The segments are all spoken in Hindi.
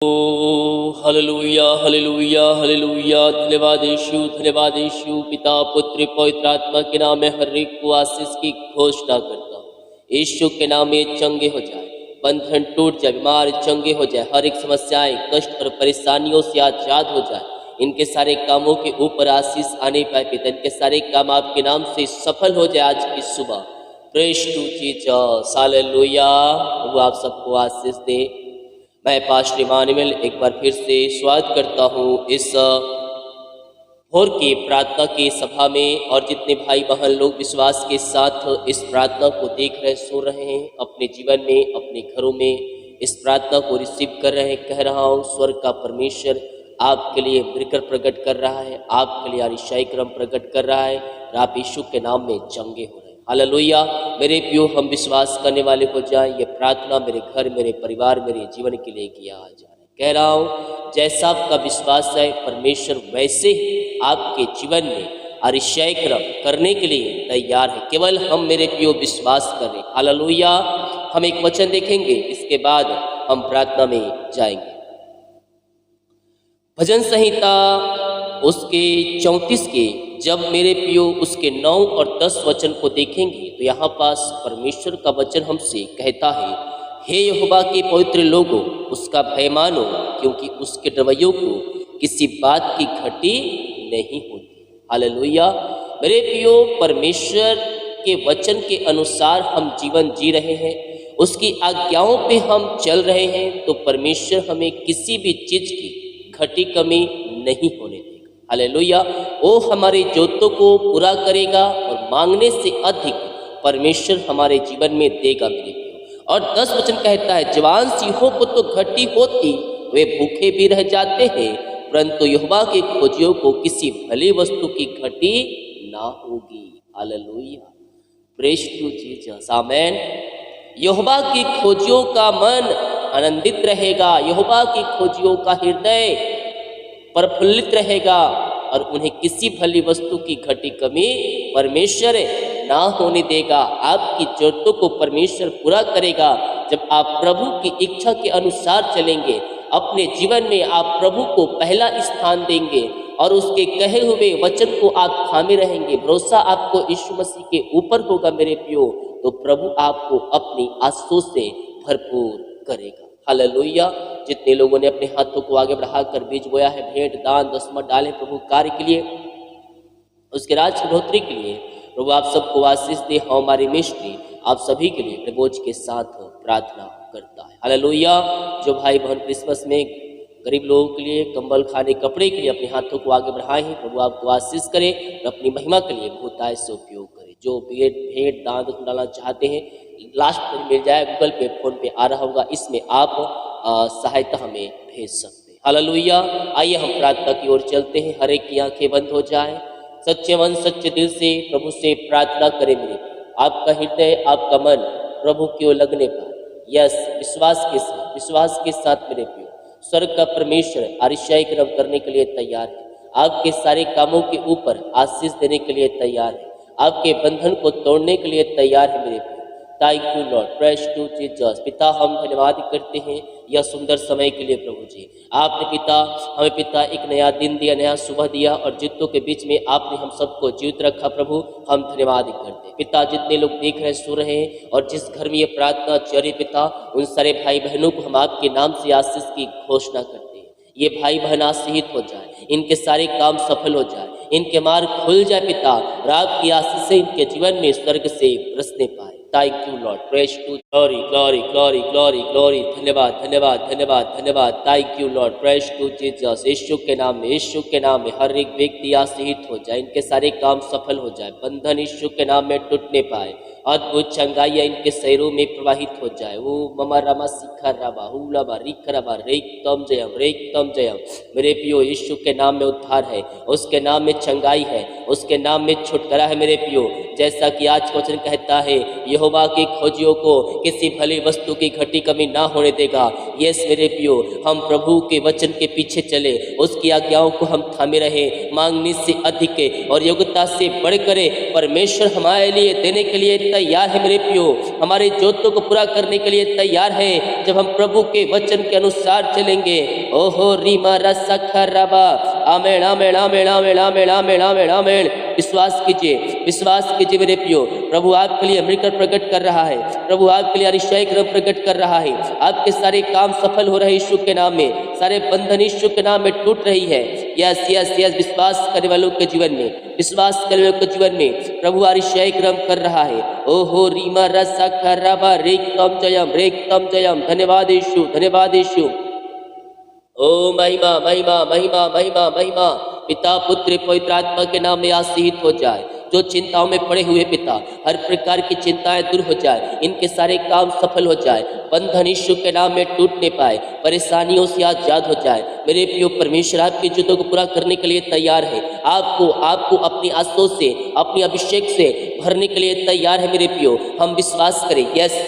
ओ हालेलुया हालेलुया हालेलुया। धन्यवाद यीशु पिता पुत्र पवित्र आत्मा के नाम में हर एक को आशीष की घोषणा करता हूँ। यीशु के नाम में चंगे हो जाए, बंधन टूट जाए, बीमार चंगे हो जाए, हर एक समस्याएं कष्ट और परेशानियों से आजाद हो जाए। इनके सारे कामों के ऊपर आशीष आने पाए पिता, इनके सारे काम आपके नाम से सफल हो जाए आज की सुबह। Praise to Jesus hallelujah. वो आप सबको आशीष दे। मैं पास्टर इमानुएल एक बार फिर से स्वागत करता हूँ इस भोर की प्रार्थना की सभा में। और जितने भाई बहन लोग विश्वास के साथ इस प्रार्थना को देख रहे सुन रहे हैं, अपने जीवन में अपने घरों में इस प्रार्थना को रिसीव कर रहे हैं, कह रहा हूँ स्वर्ग का परमेश्वर आपके लिए बरकत प्रकट कर रहा है, आपके लिए आरिशाई क्रम प्रकट कर रहा है और आप यीशु के नाम में चंगे हो रहे हैं। हालेलुया। मेरे प्रियो, हम विश्वास करने वाले हो जाए, ये प्रार्थना मेरे घर, मेरे परिवार, मेरे जीवन के लिए किया जा रहा है। कह रहा हूँ जैसा आपका विश्वास है, परमेश्वर वैसे ही आपके जीवन में अरिशय क्रम करने के लिए तैयार है। केवल हम मेरे प्रियो विश्वास करें। हालेलुया। हम एक वचन देखेंगे, इसके बाद हम प्रार्थना में जाएंगे। भजन संहिता उसके 34 के जब मेरे प्रियो उसके 9 और 10 वचन को देखेंगे तो यहाँ पास परमेश्वर का वचन हमसे कहता है, हे यहोवा के पवित्र लोगों, उसका भय मानो, क्योंकि उसके रवैयों को किसी बात की घटी नहीं होती। हालेलुया। मेरे प्रियो, परमेश्वर के वचन के अनुसार हम जीवन जी रहे हैं, उसकी आज्ञाओं पे हम चल रहे हैं, तो परमेश्वर हमें किसी भी चीज की घटी कमी नहीं होने देगा। हालेलुया। वो हमारे जरूरतों को पूरा करेगा और मांगने से अधिक परमेश्वर हमारे जीवन में देगा मेरे प्रियो। और 10 वचन कहता है, जवान सिंहों को तो घटी होती, वे भूखे भी रह जाते हैं, परंतु यहोवा के खोजियों को किसी भली वस्तु की घटी ना होगी। हालेलुया। प्रेज टू जीसस, आमेन। यहोवा की खोजियों का मन आनंदित रहेगा, यहोवा की खोजियों का हृदय प्रफुल्लित रहेगा और उन्हें किसी भली वस्तु की घटी कमी परमेश्वर ना होने देगा। आपकी जरूरतों को परमेश्वर पूरा करेगा जब आप प्रभु की इच्छा के अनुसार चलेंगे। अपने जीवन में आप प्रभु को पहला स्थान देंगे और उसके कहे हुए वचन को आप थामे रहेंगे। भरोसा आपको यीशु मसीह के ऊपर होगा मेरे प्रियो, तो प्रभु आपको अपनी आशीषों से भरपूर करेगा। हालेलुया। जितने लोगों ने अपने हाथों को आगे बढ़ाकर बीज बोया है, भेंट दान दसमत डाले प्रभु कार्य के लिए, उसके राज की बढ़ोतरी के लिए, प्रभु आप सबको आशीष दे। हमारी मिस्ट्री आप सभी के लिए प्रभु के साथ प्रार्थना करता है। हालेलुया। जो भाई बहन क्रिसमस में गरीब लोगों के लिए कंबल खाने कपड़े के लिए अपने हाथों को आगे बढ़ाए हैं, प्रभु आपको आशीष करे और अपनी महिमा के लिए बहुतायत से उपयोग करे। जो भेंट दान दसमत डालना चाहते हैं, लास्ट में मिल जाए, गूगल पे फोन पे आ रहा होगा, इसमें आप सहायता हमें भेज सकते हैं। हालेलुया। आइए हम प्रार्थना की ओर चलते हैं। हर एक की आंखें बंद हो जाए, सच्चे मन सच्चे दिल से प्रभु से प्रार्थना करें। मेरे आपका हृदय आपका मन प्रभु की ओर लगने पाए। यस, विश्वास के साथ मेरे प्रियो, स्वर्ग का परमेश्वर आरिशाई क्रम करने के लिए तैयार है। आपके सारे कामों के ऊपर आशीष देने के लिए तैयार है, आपके बंधन को तोड़ने के लिए तैयार है मेरे प्रियो। Thank you Lord, praise to Jesus. पिता, हम धन्यवाद करते हैं यह सुंदर समय के लिए प्रभु जी। आपने पिता हमें पिता एक नया दिन दिया, नया सुबह दिया और जितों के बीच में आपने हम सबको जीवित रखा प्रभु, हम धन्यवाद करते हैं। पिता, जितने लोग देख रहे सुन रहे हैं और जिस घर में ये प्रार्थना चल पिता, उन सारे भाई बहनों को हम आपके नाम से आशीष की घोषणा करते हैं। ये भाई बहन आशीषित हो जाए, इनके सारे काम सफल हो जाए, इनके मार्ग खुल जाए पिता, और आपकी आशीष से इनके जीवन में स्वर्ग से बरसने पाए। Thank you Lord, praise to glory glory glory glory glory. धन्यवाद धन्यवाद धन्यवाद धन्यवाद। Thank you Lord, praise to Jesus. यीशु के नाम में, यीशु के नाम में हर एक व्यक्ति आशीषित हो जाए, इनके सारे काम सफल हो जाए, बंधन यीशु के नाम में टूटने पाए, अद्भुत चंगाइयाँ इनके शरीरों में प्रवाहित हो जाए। वो ममा रमा शिखर रबा हुलबा रिख रबा रेक्तम जयम रेक्तम जयम। मेरे प्रियो, यीशु के नाम में उद्धार है, उसके नाम में चंगाई है, उसके नाम में छुटकारा है मेरे प्रियो। जैसा कि आज का वचन कहता है, यहोवा के खोजियों को किसी भली वस्तु की घटी कमी ना होने देगा। यस मेरे प्रियो, हम प्रभु के वचन के पीछे चले, उसकी आज्ञाओं को हम थामे रहे, मांगने से अधिक और योग्यता से बढ़कर परमेश्वर हमारे लिए देने के लिए तैयार है मेरे प्रियो, हमारे जोतों को पूरा करने के लिए तैयार है जब हम प्रभु के वचन के अनुसार चलेंगे। ओहो रीमा रसा खराबा, आमेन आमेन आमेन आमेन आमेन आमेन आमेन आमेन। विश्वास कीजिए मेरे प्रियो, प्रभु आपके लिए मिलकर प्रकट कर रहा है, प्रभु आपके लिए अतिशय क्रम प्रकट कर रहा है। आपके सारे काम सफल हो रहे यीशु के नाम में, सारे बंधन यीशु के नाम में टूट रही है। यस यस यस, विश्वास करने वालों के जीवन में, विश्वास करने वालों के जीवन में प्रभु अतिशय क्रम कर रहा है। ओहो रीमा रसा खराबा रेक्तम जयम। धन्यवाद यीशु, धन्यवाद यीशु। ओ महिमा महिमा महिमा महिमा महिमा पिता पुत्र पवित्र आत्मा के नाम में आशीषित हो जाए। जो चिंताओं में पड़े हुए पिता, हर प्रकार की चिंताएं दूर हो जाए, इनके सारे काम सफल हो जाए, बंधन यीशु के नाम में टूटने पाए, परेशानियों से आजाद हो जाए। मेरे प्रियो, परमेश्वर आपकी जरूरतों को पूरा करने के लिए तैयार है, आपको अपनी आंसुओं से, अपनी अभिषेक से भरने के लिए तैयार है। मेरे प्रियो, हम विश्वास करें। यस,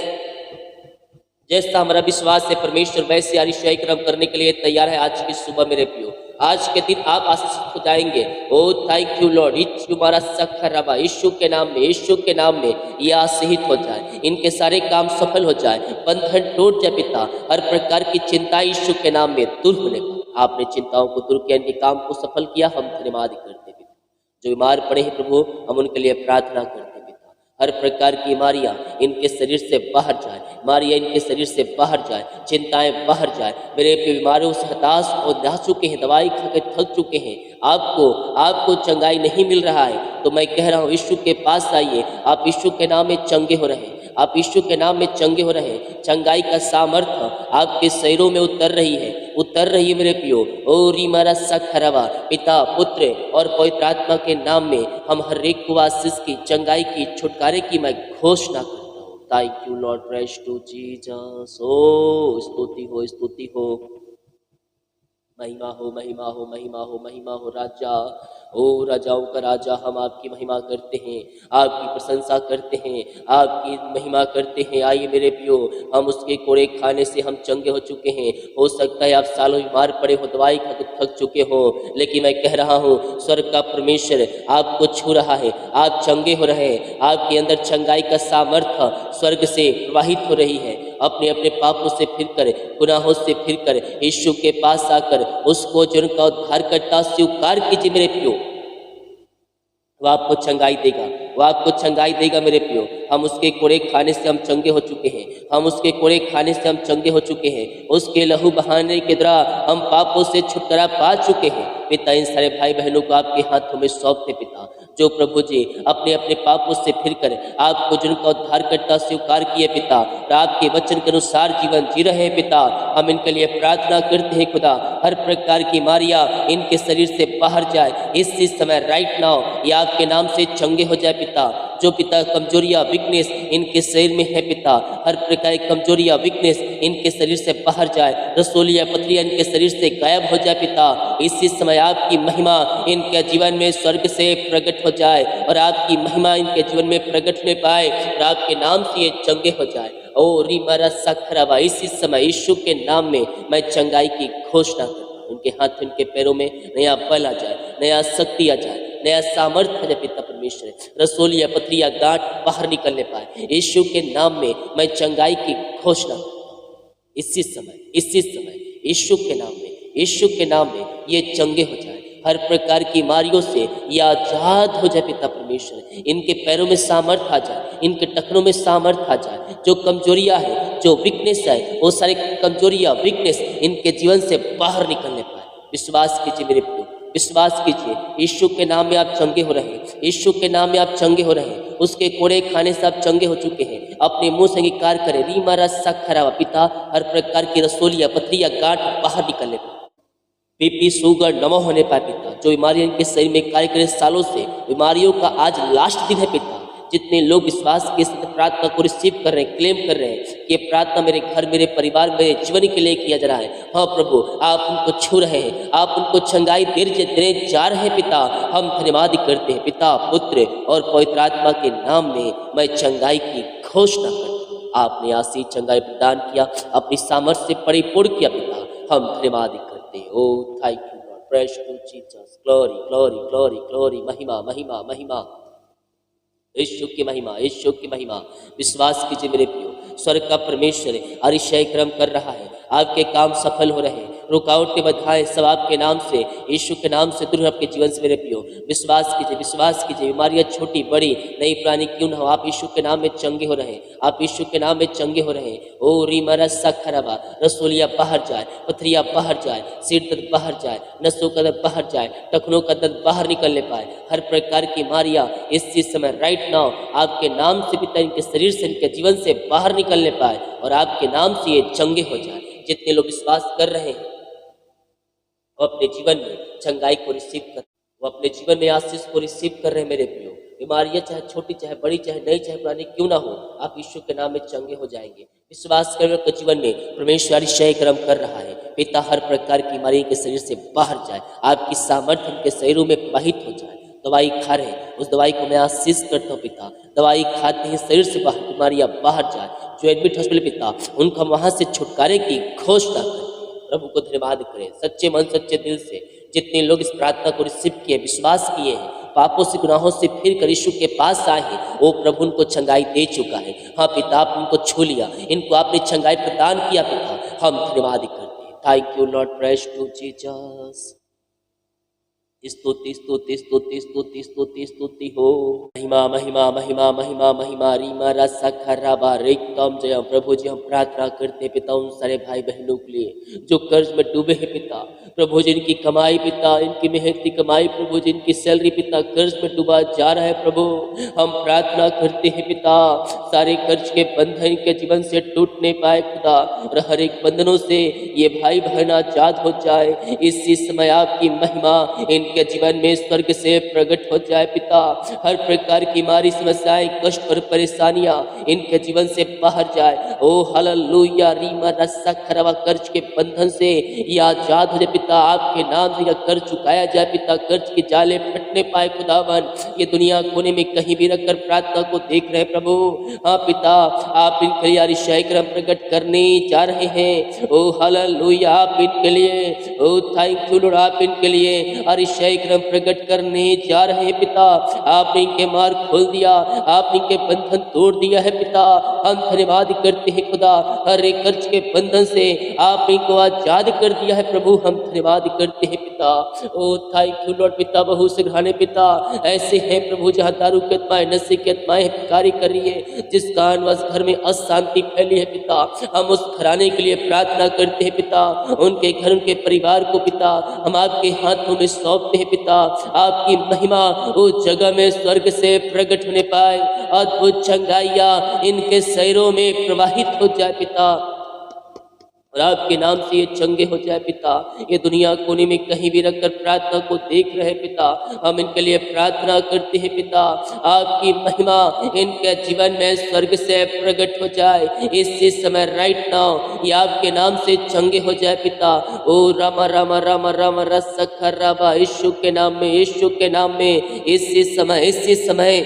जैसा हमारा विश्वास है परमेश्वर वैसे अतिशय क्रम करने के लिए तैयार है। आज की सुबह मेरे प्रियो, आज के दिन आप आशीषित हो जाएंगे। ओ थैंक यू लॉर्ड, हमारा सखरबा यीशु के नाम में, यीशु के नाम में ये आशीषित हो जाए, इनके सारे काम सफल हो जाए, बंधन टूट जाए पिता, हर प्रकार की चिंता यीशु के नाम में दूर होने पर आपने चिंताओं को दूर किया, इनके काम को सफल किया। हम धन्यवाद करते पिता। जो बीमार पड़े हैं प्रभु, हम उनके लिए प्रार्थना करते पिता, हर प्रकार की बीमारियां इनके शरीर से बाहर जाए, बीमारियां इनके शरीर से बाहर जाए, चिंताएं बाहर जाए। मेरे बीमारियों से हताश और जा चुके हैं, दवाई खाकर थक चुके हैं, आपको चंगाई नहीं मिल रहा है, तो मैं कह रहा हूँ यीशु के पास आइए। आप यीशु के नाम में चंगे हो रहे हैं, आप यीशु के नाम में चंगे हो रहे हैं। चंगाई का सामर्थ्य आपके शरीरों में उतर रही है मेरे प्रियो। ओ रीमारा सखरवा, पिता पुत्र और पवित्र आत्मा के नाम में हम हर एक को आशीष की, चंगाई की, छुटकारे की मैं घोषणा करता हूँ। Thank you Lord, praise to Jesus. ओ स्तुति हो, महिमा हो, महिमा हो, महिमा हो, महिमा हो। राजा, ओ राजाओं का राजा, हम आपकी महिमा करते हैं, आपकी प्रशंसा करते हैं, आपकी महिमा करते हैं। आइए मेरे प्रियो, हम उसके कोड़े खाने से हम चंगे हो चुके हैं। हो सकता है आप सालों बीमार पड़े हो, दवाई खा के थक चुके हो, लेकिन मैं कह रहा हूँ स्वर्ग का परमेश्वर आपको छू रहा है, आप चंगे हो रहे हैं। आपके अंदर चंगाई का सामर्थ्य स्वर्ग से प्रवाहित हो रही है। अपने अपने पापों से फिरकर, गुनाहों से फिरकर यीशु के पास आकर उसको जो उनका उद्धार करता स्वीकार कीजिए मेरे प्रियो, वो आपको चंगाई देगा, वो आपको चंगाई देगा मेरे प्रियो। हम उसके कोड़े खाने से हम चंगे हो चुके हैं, हम उसके कोड़े खाने से हम चंगे हो चुके हैं, उसके लहू बहाने के द्वारा हम पापों से छुटकारा पा चुके हैं। पिता, इन सारे भाई बहनों को आपके हाथों में सौंपते पिता, जो प्रभु जी अपने अपने पापों से फिरकर आपको जिनका उद्धार करता स्वीकार किए पिता, और आपके वचन के अनुसार जीवन जी रहे हैं पिता, हम इनके लिए प्रार्थना करते हैं खुदा। हर प्रकार की बीमारियां इनके शरीर से बाहर जाए इसी समय, राइट नाउ, ये आपके नाम से चंगे हो जाए पिता। जो पिता कमजोरियां, वीकनेस इनके शरीर में है पिता, हर प्रकार की कमजोरियां, वीकनेस इनके शरीर से बाहर जाए, रसोलियां, पथरियां इनके शरीर से गायब हो जाए पिता। इसी समय आपकी महिमा इनके जीवन में स्वर्ग से प्रकट हो जाए, और आपकी महिमा इनके जीवन में प्रकट होने पाए, और आपके नाम से ये चंगे हो जाए। ओ रीमारा सखरवा, इसी समय यीशु के नाम में मैं चंगाई की घोषणा करता हूं। उनके हाथ, उनके पैरों में नया बल आ जाए, नया शक्ति आ जाए, नया सामर्थ्य आ जाए पिता परमेश्वर। रसोलिया, पथरिया, गांठ बाहर निकलने पाए, यीशु के नाम में मैं चंगाई की घोषणा करता हूं। इसी समय यीशु के नाम में, यीशु के नाम में ये चंगे हो जाए, हर प्रकार की बीमारियों से ये आजाद हो जाए पिता परमेश्वर। इनके पैरों में सामर्थ्य आ जाए, इनके टखनों में सामर्थ्य आ जाए। जो कमजोरियां है, जो वीकनेस है, वो सारी कमजोरियां, वीकनेस इनके जीवन से बाहर निकलने पाए। विश्वास कीजिए मेरे प्रियो, विश्वास कीजिए, यीशु के नाम में आप चंगे हो रहे हैं, यीशु के नाम में आप चंगे हो रहे हैं। उसके कोड़े खाने से आप चंगे हो चुके हैं। अपने मुंह से अंगीकार करें, रीमारा सखरवा, पिता हर प्रकार की रसोलिया, पथरिया, गांठ बाहर निकलने पाए, बीपी, शुगर नमो होने पाए पिता। जो बीमारियां इनके शरीर में कार्य करे सालों से, बीमारियों का आज लास्ट दिन है पिता। जितने लोग विश्वास के साथ प्रार्थना को रिसीव कर रहे हैं, क्लेम कर रहे हैं कि प्रार्थना मेरे घर, मेरे परिवार, मेरे जीवन के लिए किया जा रहा है, हाँ प्रभु आप उनको छू रहे हैं, आप उनको चंगाई देने जा रहे हैं पिता। हम धन्यवाद करते हैं पिता, पुत्र और पवित्र आत्मा के नाम में मैं चंगाई की घोषणा कर आपने आशीष चंगाई प्रदान किया, अपनी सामर्थ्य से परिपूर्ण किया पिता। हम धन्यवाद करते हैं। ओ thank you Lord, praise to Jesus, glory glory glory glory, महिमा महिमा महिमा, यीशु की महिमा, यीशु की महिमा। विश्वास कीजिए मेरे प्रियो, स्वर्ग का परमेश्वर अतिशय क्रम कर रहा है, आपके काम सफल हो रहे हैं, रुकावटें बाधाएं सब आपके नाम से, यीशु के नाम से दूर आपके जीवन से मेरे प्रियो। विश्वास कीजिए, विश्वास कीजिए, बीमारियां छोटी बड़ी नई पुरानी क्यों न हो, आप यीशु के नाम में चंगे हो रहे हैं, आप यीशु के नाम में चंगे हो रहे हैं। ओ रीमा रस्सा खराबा, रसोलिया बाहर जाए, पथरिया बाहर जाए, सिर दर्द बाहर जाए, नसों का दर्द बाहर जाए, टखनों का दर्द बाहर निकलने पाए, हर प्रकार की बीमारियां इस समय राइट नाउ आपके नाम से पिता इनके शरीर से इनके जीवन से बाहर निकलने पाए और आपके नाम से ये चंगे हो जाए। जितने लोग विश्वास कर रहे हैं वो अपने जीवन में चंगाई को रिसीव कर, वो अपने जीवन में आशीष को रिसीव कर रहे हैं मेरे प्रियो। बीमारियां चाहे छोटी चाहे बड़ी चाहे नई चाहे पुरानी क्यों ना हो, आप यीशु के नाम में चंगे हो जाएंगे। विश्वास करने के जीवन में परमेश्वर अतिशय कर्म कर रहा है। पिता हर प्रकार की बीमारी के शरीर से बाहर जाए, आपकी सामर्थ्य उनके शरीरों में प्रवाहित हो जाए। दवाई खा रहे हैं, उस दवाई को मैं आशीष करता हूँ पिता, दवाई खाते ही शरीर से बाहर बीमारियां बाहर जाए। जो एडमिट हॉस्पिटल पिता उनको वहां से छुटकारे की घोषणा करें। प्रभु को धन्यवाद करें सच्चे मन सच्चे दिल से। जितने लोग इस प्रार्थना को रिसीव किए, विश्वास किए हैं, पापों से गुनाहों से फिर कर यीशु के पास आए हैं, वो प्रभु उनको छंगाई दे चुका है। हाँ पिता, आप उनको छू लिया, इनको आपने छंगाई प्रदान किया पिता, हम धन्यवाद करते हैं। Thank you Lord, praise to Jesus. स्तुति स्तुति स्तुति स्तुति स्तुति स्तुति हो। महिमा महिमा महिमा महिमा महिमा, रीमा रसा खराबा रेकम जय। प्रभु जी हम प्रार्थना करते हैं पिता उन सारे भाई बहनों के लिए जो कर्ज में डूबे हैं पिता। प्रभु जी इनकी कमाई पिता, इनकी मेहनत की कमाई प्रभु जी, इनकी सैलरी पिता कर्ज में डूबा जा रहा है। प्रभु हम प्रार्थना करते हैं पिता सारे कर्ज के बंधन के जीवन से टूट नहीं पाए खुदा, और हर एक बंधनों से ये भाई बहन आजाद हो जाए। इसी समय आपकी महिमा इनके जीवन में स्वर्ग से प्रकट हो जाए पिता। हर प्रकार की मारी समस्याएं, कष्ट और परेशानियां इनके जीवन से बाहर जाए। ओ हालेलुया, रीमा रस्सा खराबा कर्ज के बंधन से ये आजाद हो जाए पिता। आपके नाम से यह कर्ज चुकाया जाए पिता, कर्ज की जाले फटने पाए खुदावन। ये दुनिया कोने में कहीं भी रखकर प्रार्थना को देख रहे प्रभु। हाँ पिता, आप इनके लिए अतिशय कर्म प्रकट करने जा रहे हैं। ओ हालेलुया, आप इनके लिए, ओ थैंक यू लॉर्ड, आप इनके लिए अतिशय कर्म प्रकट करने जा रहे हैं पिता। आपने इनके मार्ग खोल दिया, आपने इनके बंधन तोड़ दिया है पिता। हम धन्यवाद करते हैं खुदा, हर एक कर्ज के बंधन से आपने इनको आजाद कर दिया है प्रभु। हम धन्यवाद करते हैं पिता। ओ थैंक यू लॉर्ड पिता। बहुत से घराने पिता ऐसे हैं प्रभु जहाँ दारू की आत्माएं, नशे की आत्माएं कार्य कर रही है, जिस कारणवश घर में अशांति फैली है पिता। हम उस घराने के लिए प्रार्थना करते हैं पिता, उनके घर उनके परिवार को पिता हम आपके हाथों में सौंपते हैं पिता। आपकी महिमा उस जगह में स्वर्ग से प्रकट होने पाए, अद्भुत चंगाइयां इनके शरीरों में प्रवाहित हो जाए पिता, और आपके नाम से ये चंगे हो जाए पिता। ये दुनिया कोने में कहीं भी रखकर प्रार्थना को देख रहे पिता, हम इनके लिए प्रार्थना करते हैं पिता। आपकी महिमा इनके जीवन में स्वर्ग से प्रकट हो जाए इसी समय राइट नाउ, ये आपके नाम से चंगे हो जाए पिता। ओ रामा रामा रामा रामा रस खराबा, यीशु के नाम में, यीशु के नाम में इसी समय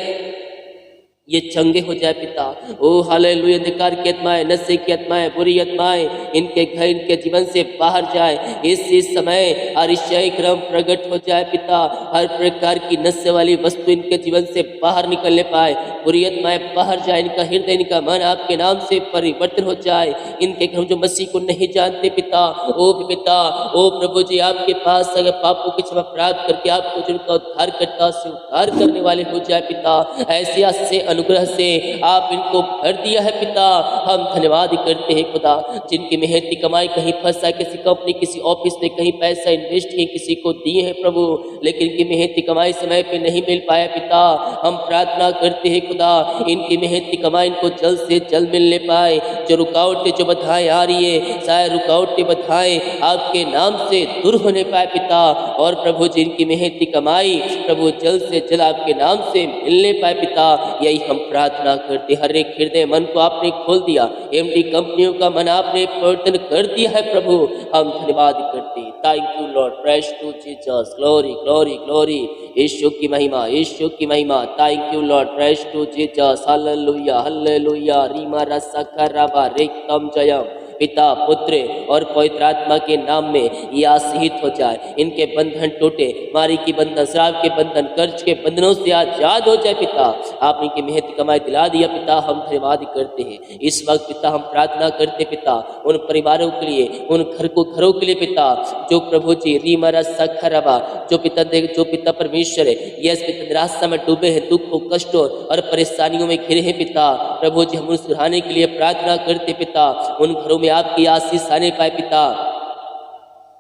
ये चंगे हो जाए पिता। ओ हालेलुया, अंधकार की आत्माएं, नशे की आत्माएं, बुरी आत्माएं इनके घर इनके जीवन से बाहर जाए इसी समय। अतिशय क्रम प्रकट हो जाए पिता। हर प्रकार की नशे वाली वस्तु इनके जीवन से बाहर निकलने पाए, बुरी आत्माएं बाहर जाए, इनका हृदय इनका मन आपके नाम से परिवर्तन हो जाए। इनके घर जो मसीह को नहीं जानते पिता, ओ पिता, ओ प्रभु जी आपके पास अगर पापों की क्षमा प्राप्त करके आपको जिनका उद्धार करता से उद्धार करने वाले हो जाए पिता। ऐसे से अनुग्रह से आप इनको भर दिया है पिता। हम धन्यवाद करते हैं खुदा, जिनकी मेहनत की कमाई कहीं फंसा, किसी कंपनी किसी ऑफिस में कहीं पैसा इन्वेस्ट किए, किसी को दिए हैं प्रभु, लेकिन इनकी मेहनत की कमाई समय पे नहीं मिल पाया पिता। हम प्रार्थना करते हैं खुदा, इनकी मेहनत की कमाई इनको जल्द से जल्द मिलने पाए। जो रुकावटें जो बाधाएं आ रही है, शायद रुकावटें बाधाएं आपके नाम से दूर होने पाए पिता। और प्रभु जिनकी मेहनत की कमाई प्रभु जल्द से जल्द आपके नाम से मिलने पाए पिता। यही हम प्रार्थना करते, हर एक हृदय मन को आपने खोल दिया, एमडी कंपनियों का मन आपने परिवर्तन कर दिया है प्रभु। हम धन्यवाद करते, thank you Lord, praise to Jesus, glory glory glory, यीशु की महिमा, यीशु की महिमा, thank you Lord, praise to Jesus, hallelujah hallelujah, रीमा रसखराबा रेक्तम जयम। पिता पुत्र और पवित्र आत्मा के नाम में ये आशीष हो जाए, इनके बंधन टूटे, मारी की बंधन, शराब के बंधन, कर्ज के बंधनों से आजाद हो जाए पिता। आप इनकी मेहनत कमाई दिला दिया पिता, हम धन्यवाद करते हैं। इस वक्त पिता हम प्रार्थना करते पिता उन परिवारों के लिए, उन घरों के लिए पिता जो प्रभु जी रीमरा सखरवा, जो पिता परमेश्वर है यस पिता निराशा में डूबे हैं, दुखों कष्टों और परेशानियों में घिरे हैं पिता। प्रभु जी हम उन सुधारने के लिए प्रार्थना करते पिता, उन घरों में आपकी आशीष आने पाए पिता।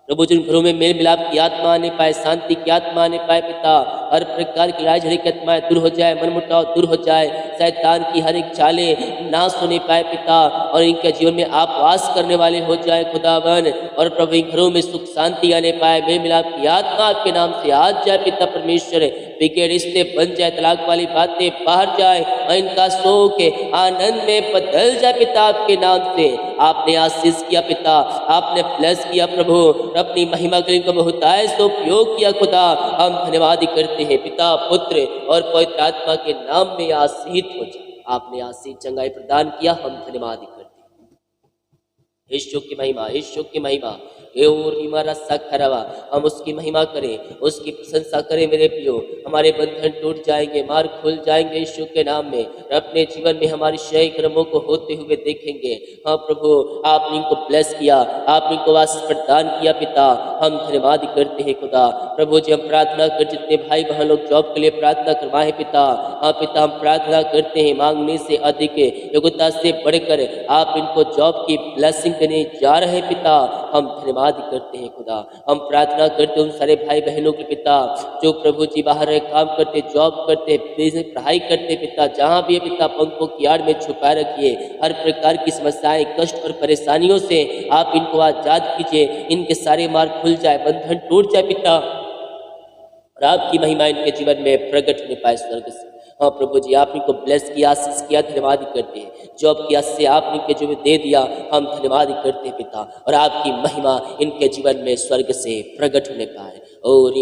प्रभु जिन घरों में मेल मिलाप की आत्मा आने पाए, शांति की आत्मा आने पाए पिता, हर प्रकार की लड़ाई झगड़े की आत्माएं दूर हो जाए, मनमुटाव दूर हो जाए, शैतान की हर एक चालें नाश होने पाए पिता, और इनके जीवन में आप वास करने वाले हो जाए खुदावन। और प्रभु इन घरों में सुख शांति आने पाए, मेल मिलाप की आत्मा आपके नाम से आ जाए पिता परमेश्वर, बिगड़े रिश्ते बन जाए, तलाक वाली बातें बाहर जाए और इनका शोक आनंद में बदल जाए पिता आपके नाम से। आपने आशीष किया पिता, आपने ब्लेस किया प्रभु, अपनी महिमा के लिए इनको बहुतायत से उपयोग किया खुदा। हम धन्यवाद करते हैं पिता पुत्र और पवित्र आत्मा के नाम में आशीष हो जाए। आपने आशीष चंगाई प्रदान किया, हम धन्यवाद करते हैं। यीशु की महिमा, यीशु की महिमा, हम उसकी महिमा करें, उसकी प्रशंसा करें मेरे प्रियो। हमारे बंधन टूट जाएंगे, मार खुल जाएंगे यीशु के नाम में, अपने जीवन में हमारे क्षय कर्मों को होते हुए देखेंगे। हाँ प्रभु आपने इनको ब्लेस किया, आपने इनको आशीष प्रदान किया पिता, हम धन्यवाद करते हैं खुदा। प्रभु जी हम प्रार्थना कर, जितने भाई बहन लोग जॉब के लिए प्रार्थना करवाए पिता, हाँ पिता हम प्रार्थना करते हैं मांगने से अधिक योग्यता से बढ़कर आप इनको जॉब की ब्लेसिंग देने जा रहे पिता, हम धन्यवाद करते हैं खुदा। हम प्रार्थना करते उन सारे भाई बहनों के पिता जो प्रभु जी बाहर काम करते, जॉब करते, पढ़ाई करते पिता, जहाँ भी पिता पंखों की आड़ में छुपाए रखिए, हर प्रकार की समस्याएं कष्ट और परेशानियों से आप इनको आजाद कीजिए, इनके सारे मार्ग खुल जाए, बंधन टूट जाए पिता, और आपकी महिमा इनके जीवन में प्रकट होने पाए स्वर्ग से। हाँ प्रभु जी आप इनको ब्लेस किया, आशीष किया, धन्यवाद करते हैं। जॉब की आशीष से आपने इनके जीवन में दे दिया, हम धन्यवाद करते हैं पिता, और आपकी महिमा इनके जीवन में स्वर्ग से प्रकट होने पाए। और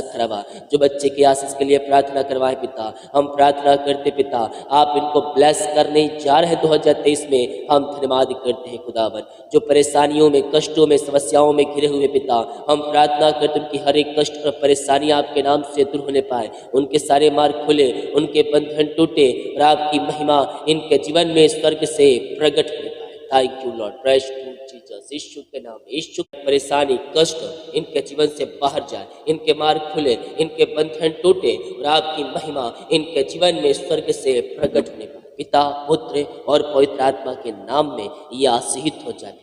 खरवा जो बच्चे की आशीष के लिए प्रार्थना करवाए पिता, हम प्रार्थना करते पिता आप इनको ब्लेस करने जा रहे हैं 2023 में, हम धन्यवाद करते हैं खुदावन। जो परेशानियों में, कष्टों में, समस्याओं में घिरे हुए पिता, हम प्रार्थना करते उनकी हर एक कष्ट और परेशानी आपके नाम से दूर होने पाए, उनके सारे मार्ग खुले, उनके बंधन टूटे, और आपकी महिमा इनके जीवन में स्वर्ग से प्रकट होने पाए। Thank you Lord, praise to Jesus, यीशु के नाम, यीशु की परेशानी कष्ट इनके जीवन से बाहर जाए, इनके मार्ग खुले, इनके बंधन टूटे, और आपकी महिमा इनके जीवन में स्वर्ग से प्रकट होने पाए। पिता पुत्र और पवित्र आत्मा के नाम में यह आशीष हो जाए।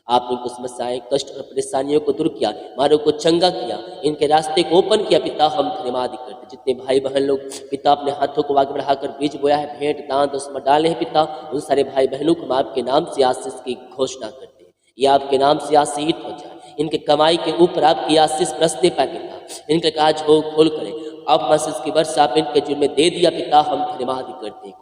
आपने इनको समस्याएं कष्ट और परेशानियों को दूर किया, मारों को चंगा किया, इनके रास्ते को ओपन किया पिता, हम धन्यवाद करते। जितने भाई बहन लोग पिता अपने हाथों को आगे बढ़ाकर बीज बोया है, भेंट दान उसमें डाले हैं पिता, उन सारे भाई बहनों को हम आपके नाम से आशीष की घोषणा करते हैं। ये आपके नाम से आशीष हो जाए, इनके कमाई के ऊपर आपकी आशीष बरसते पाए पिता, इनके काज हो खोल करें, आप आशीष की वर्षा आप इनके जीवन में दे दिया पिता, हम धन्यवाद करते हैं।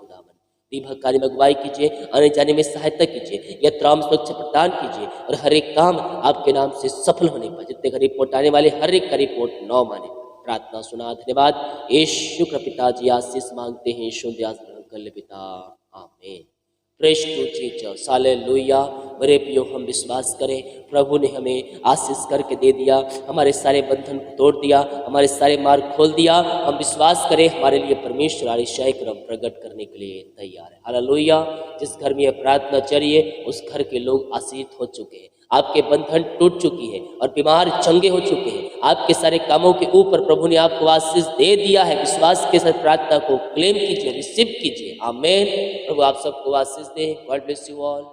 कार्य में अगुवाई कीजिए, आने जाने में सहायता कीजिए, यात्राओं में सुरक्षा प्रदान कीजिए, और हर एक काम आपके नाम से सफल होने पर, जितने का रिपोर्ट आने वाले हर एक का रिपोर्ट 9 माने। प्रार्थना सुना, धन्यवाद। यीशु के पिताजी आशीष मांगते हैं, यीशु दया ग्रहण कर ले पिता, आमीन। Praise to Jesus, hallelujah. मेरे प्रियो हम विश्वास करें प्रभु ने हमें आशीष करके दे दिया, हमारे सारे बंधन को तोड़ दिया, हमारे सारे मार्ग खोल दिया। हम विश्वास करें हमारे लिए परमेश्वर आशिष क्रम प्रकट करने के लिए तैयार है। हालेलुया। जिस घर में यह प्रार्थना चलिए उस घर के लोग आशीष हो चुके हैं, आपके बंधन टूट चुकी है और बीमार चंगे हो चुके हैं। आपके सारे कामों के ऊपर प्रभु ने आपको आशीष दे दिया है। विश्वास के साथ प्रार्थना को क्लेम कीजिए, रिसीव कीजिए। आमीन। प्रभु आप सबको आशीष दे। God bless you all.